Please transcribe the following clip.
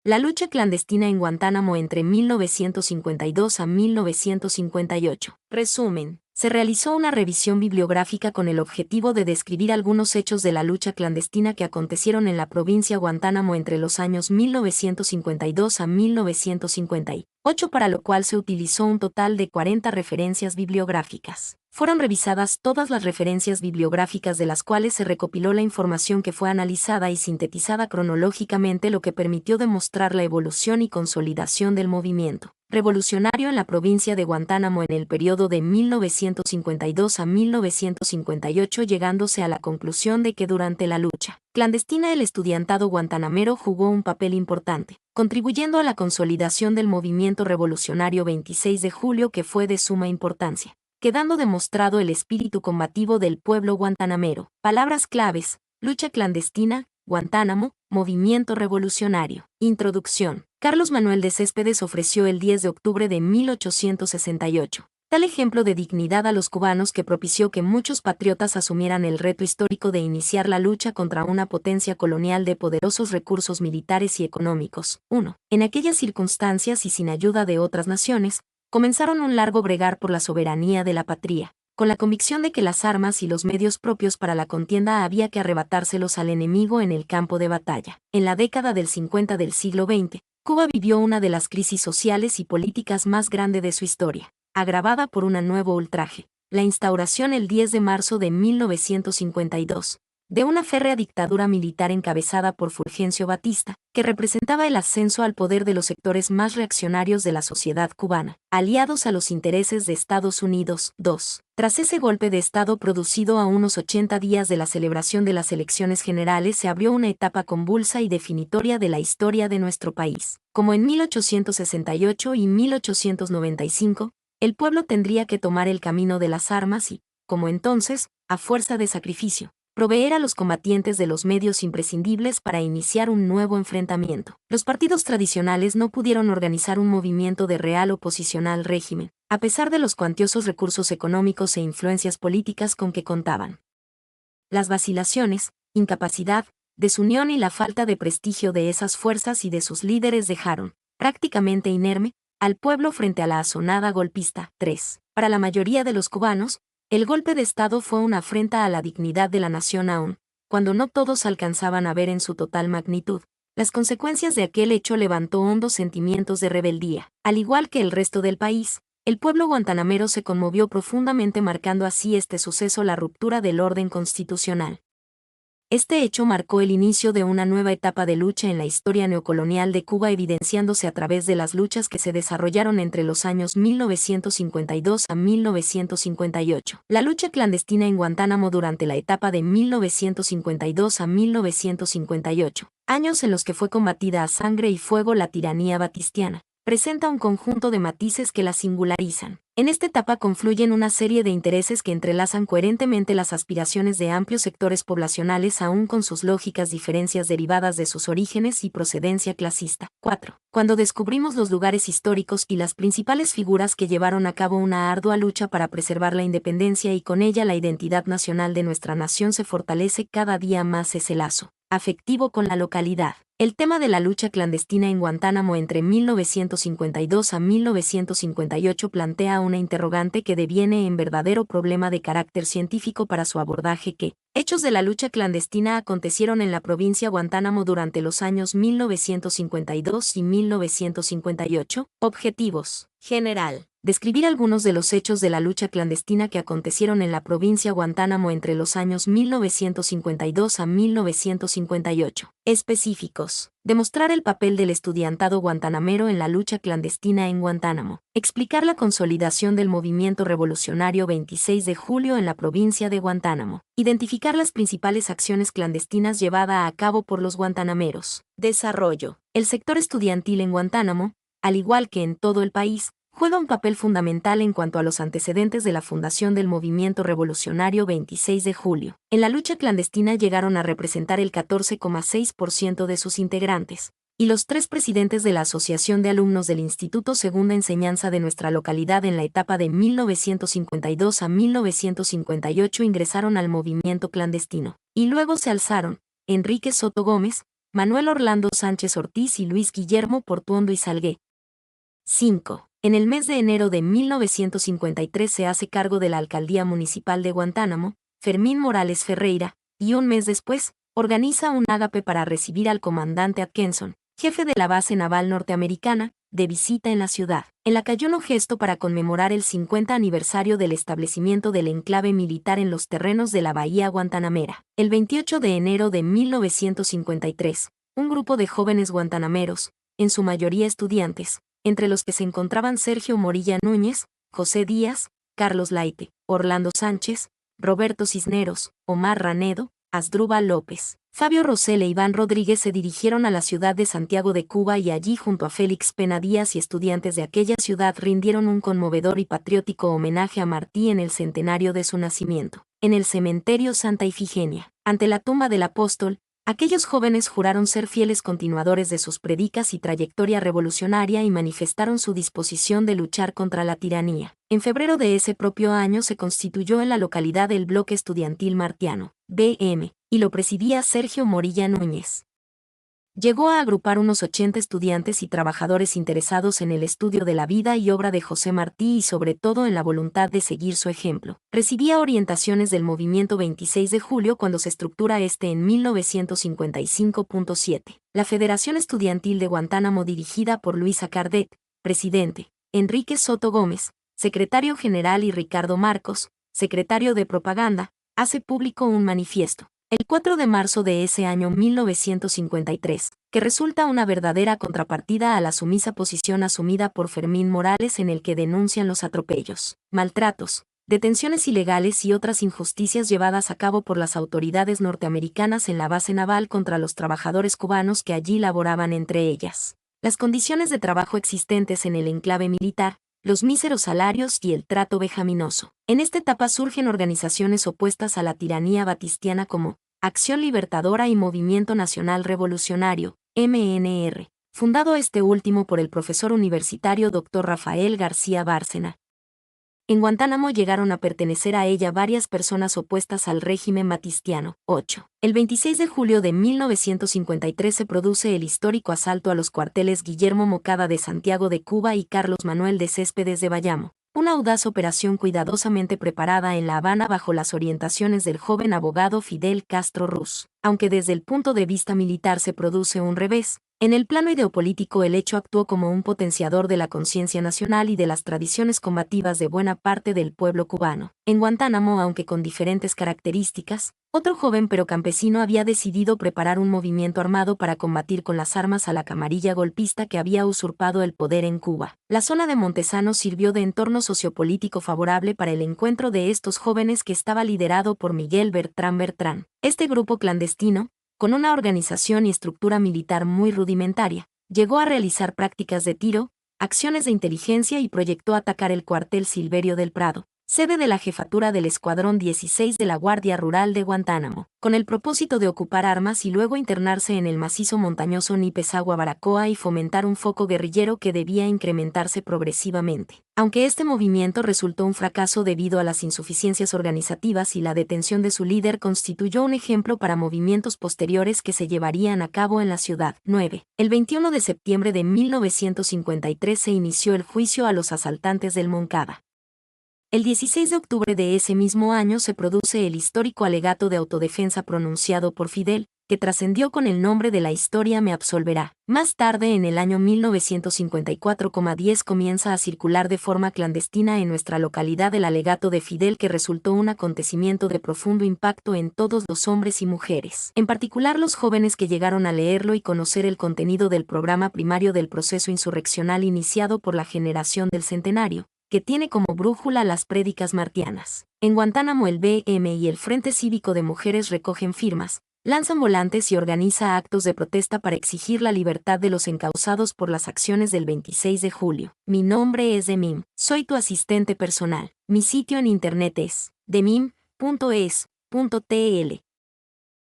La lucha clandestina en Guantánamo entre 1952 a 1958. Resumen. Se realizó una revisión bibliográfica con el objetivo de describir algunos hechos de la lucha clandestina que acontecieron en la provincia Guantánamo entre los años 1952 a 1958, para lo cual se utilizó un total de 40 referencias bibliográficas. Fueron revisadas todas las referencias bibliográficas de las cuales se recopiló la información que fue analizada y sintetizada cronológicamente, lo que permitió demostrar la evolución y consolidación del movimiento revolucionario en la provincia de Guantánamo en el periodo de 1952 a 1958, llegándose a la conclusión de que durante la lucha clandestina el estudiantado guantanamero jugó un papel importante, contribuyendo a la consolidación del movimiento revolucionario 26 de julio, que fue de suma importancia, quedando demostrado el espíritu combativo del pueblo guantanamero. Palabras claves: lucha clandestina, Guantánamo, movimiento revolucionario. Introducción. Carlos Manuel de Céspedes ofreció el 10 de octubre de 1868 tal ejemplo de dignidad a los cubanos que propició que muchos patriotas asumieran el reto histórico de iniciar la lucha contra una potencia colonial de poderosos recursos militares y económicos. 1. En aquellas circunstancias y sin ayuda de otras naciones, comenzaron un largo bregar por la soberanía de la patria, con la convicción de que las armas y los medios propios para la contienda había que arrebatárselos al enemigo en el campo de batalla. En la década del 50 del siglo XX, Cuba vivió una de las crisis sociales y políticas más grandes de su historia, agravada por un nuevo ultraje: la instauración el 10 de marzo de 1952 de una férrea dictadura militar encabezada por Fulgencio Batista, que representaba el ascenso al poder de los sectores más reaccionarios de la sociedad cubana, aliados a los intereses de Estados Unidos. 2. Tras ese golpe de Estado producido a unos 80 días de la celebración de las elecciones generales, se abrió una etapa convulsa y definitoria de la historia de nuestro país. Como en 1868 y 1895, el pueblo tendría que tomar el camino de las armas y, como entonces, a fuerza de sacrificio, proveer a los combatientes de los medios imprescindibles para iniciar un nuevo enfrentamiento. Los partidos tradicionales no pudieron organizar un movimiento de real oposición al régimen, a pesar de los cuantiosos recursos económicos e influencias políticas con que contaban. Las vacilaciones, incapacidad, desunión y la falta de prestigio de esas fuerzas y de sus líderes dejaron, prácticamente inerme, al pueblo frente a la asonada golpista. 3. Para la mayoría de los cubanos, el golpe de Estado fue una afrenta a la dignidad de la nación, aun cuando no todos alcanzaban a ver en su total magnitud. Las consecuencias de aquel hecho levantó hondos sentimientos de rebeldía. Al igual que el resto del país, el pueblo guantanamero se conmovió profundamente, marcando así este suceso la ruptura del orden constitucional. Este hecho marcó el inicio de una nueva etapa de lucha en la historia neocolonial de Cuba, evidenciándose a través de las luchas que se desarrollaron entre los años 1952 a 1958. La lucha clandestina en Guantánamo durante la etapa de 1952 a 1958, años en los que fue combatida a sangre y fuego la tiranía batistiana, presenta un conjunto de matices que la singularizan. En esta etapa confluyen una serie de intereses que entrelazan coherentemente las aspiraciones de amplios sectores poblacionales, aún con sus lógicas diferencias derivadas de sus orígenes y procedencia clasista. 4. Cuando descubrimos los lugares históricos y las principales figuras que llevaron a cabo una ardua lucha para preservar la independencia y con ella la identidad nacional de nuestra nación, se fortalece cada día más ese lazo afectivo con la localidad. El tema de la lucha clandestina en Guantánamo entre 1952 a 1958 plantea una interrogante que deviene en verdadero problema de carácter científico para su abordaje. ¿Qué hechos de la lucha clandestina acontecieron en la provincia Guantánamo durante los años 1952 y 1958? Objetivos. General. Describir algunos de los hechos de la lucha clandestina que acontecieron en la provincia Guantánamo entre los años 1952 a 1958. Específicos. Demostrar el papel del estudiantado guantanamero en la lucha clandestina en Guantánamo. Explicar la consolidación del movimiento revolucionario 26 de julio en la provincia de Guantánamo. Identificar las principales acciones clandestinas llevadas a cabo por los guantanameros. Desarrollo. El sector estudiantil en Guantánamo, al igual que en todo el país, juega un papel fundamental en cuanto a los antecedentes de la fundación del movimiento revolucionario 26 de julio. En la lucha clandestina llegaron a representar el 14,6% de sus integrantes, y los 3 presidentes de la Asociación de Alumnos del Instituto Segunda Enseñanza de nuestra localidad en la etapa de 1952 a 1958 ingresaron al movimiento clandestino, y luego se alzaron: Enrique Soto Gómez, Manuel Orlando Sánchez Ortiz y Luis Guillermo Portuondo y Salgué. 5. En el mes de enero de 1953 se hace cargo de la alcaldía municipal de Guantánamo, Fermín Morales Ferreira, y un mes después, organiza un ágape para recibir al comandante Atkinson, jefe de la base naval norteamericana, de visita en la ciudad. El lacayono gesto para conmemorar el 50 aniversario del establecimiento del enclave militar en los terrenos de la bahía guantanamera. El 28 de enero de 1953, un grupo de jóvenes guantanameros, en su mayoría estudiantes, entre los que se encontraban Sergio Morilla Núñez, José Díaz, Carlos Laite, Orlando Sánchez, Roberto Cisneros, Omar Ranedo, Asdrúbal López, Fabio Rosell e Iván Rodríguez se dirigieron a la ciudad de Santiago de Cuba y allí junto a Félix Pena Díaz y estudiantes de aquella ciudad rindieron un conmovedor y patriótico homenaje a Martí en el centenario de su nacimiento, en el cementerio Santa Ifigenia. Ante la tumba del apóstol, aquellos jóvenes juraron ser fieles continuadores de sus predicas y trayectoria revolucionaria y manifestaron su disposición de luchar contra la tiranía. En febrero de ese propio año se constituyó en la localidad el Bloque Estudiantil Martiano, BM, y lo presidía Sergio Morilla Núñez. Llegó a agrupar unos 80 estudiantes y trabajadores interesados en el estudio de la vida y obra de José Martí y sobre todo en la voluntad de seguir su ejemplo. Recibía orientaciones del movimiento 26 de julio cuando se estructura en 1955.7. La Federación Estudiantil de Guantánamo dirigida por Luisa Cardet, presidente, Enrique Soto Gómez, secretario general y Ricardo Marcos, secretario de propaganda, hace público un manifiesto. El 4 de marzo de ese año 1953, que resulta una verdadera contrapartida a la sumisa posición asumida por Fermín Morales en el que denuncian los atropellos, maltratos, detenciones ilegales y otras injusticias llevadas a cabo por las autoridades norteamericanas en la base naval contra los trabajadores cubanos que allí laboraban, entre ellas las condiciones de trabajo existentes en el enclave militar, los míseros salarios y el trato vejaminoso. En esta etapa surgen organizaciones opuestas a la tiranía batistiana como Acción Libertadora y Movimiento Nacional Revolucionario, MNR, fundado este último por el profesor universitario Dr. Rafael García Bárcena. En Guantánamo llegaron a pertenecer a ella varias personas opuestas al régimen batistiano. 8. El 26 de julio de 1953 se produce el histórico asalto a los cuarteles Guillermo Mocada de Santiago de Cuba y Carlos Manuel de Céspedes de Bayamo, una audaz operación cuidadosamente preparada en La Habana bajo las orientaciones del joven abogado Fidel Castro Ruz. Aunque desde el punto de vista militar se produce un revés, en el plano ideopolítico el hecho actuó como un potenciador de la conciencia nacional y de las tradiciones combativas de buena parte del pueblo cubano. En Guantánamo, aunque con diferentes características, otro joven pero campesino había decidido preparar un movimiento armado para combatir con las armas a la camarilla golpista que había usurpado el poder en Cuba. La zona de Montesano sirvió de entorno sociopolítico favorable para el encuentro de estos jóvenes que estaba liderado por Miguel Bertrán Bertrán. Este grupo clandestino, con una organización y estructura militar muy rudimentaria, llegó a realizar prácticas de tiro, acciones de inteligencia y proyectó atacar el cuartel Silverio del Prado, sede de la jefatura del Escuadrón 16 de la Guardia Rural de Guantánamo, con el propósito de ocupar armas y luego internarse en el macizo montañoso Nipesagua-Baracoa y fomentar un foco guerrillero que debía incrementarse progresivamente. Aunque este movimiento resultó un fracaso debido a las insuficiencias organizativas y la detención de su líder constituyó un ejemplo para movimientos posteriores que se llevarían a cabo en la ciudad. 9. El 21 de septiembre de 1953 se inició el juicio a los asaltantes del Moncada. El 16 de octubre de ese mismo año se produce el histórico alegato de autodefensa pronunciado por Fidel, que trascendió con el nombre de La historia me absolverá. Más tarde, en el año 1954,10 comienza a circular de forma clandestina en nuestra localidad el alegato de Fidel, que resultó un acontecimiento de profundo impacto en todos los hombres y mujeres, en particular los jóvenes que llegaron a leerlo y conocer el contenido del programa primario del proceso insurreccional iniciado por la generación del centenario, que tiene como brújula las prédicas martianas. En Guantánamo el BM y el Frente Cívico de Mujeres recogen firmas, lanzan volantes y organiza actos de protesta para exigir la libertad de los encausados por las acciones del 26 de julio. Mi nombre es Demim, soy tu asistente personal. Mi sitio en internet es demim.es.tl.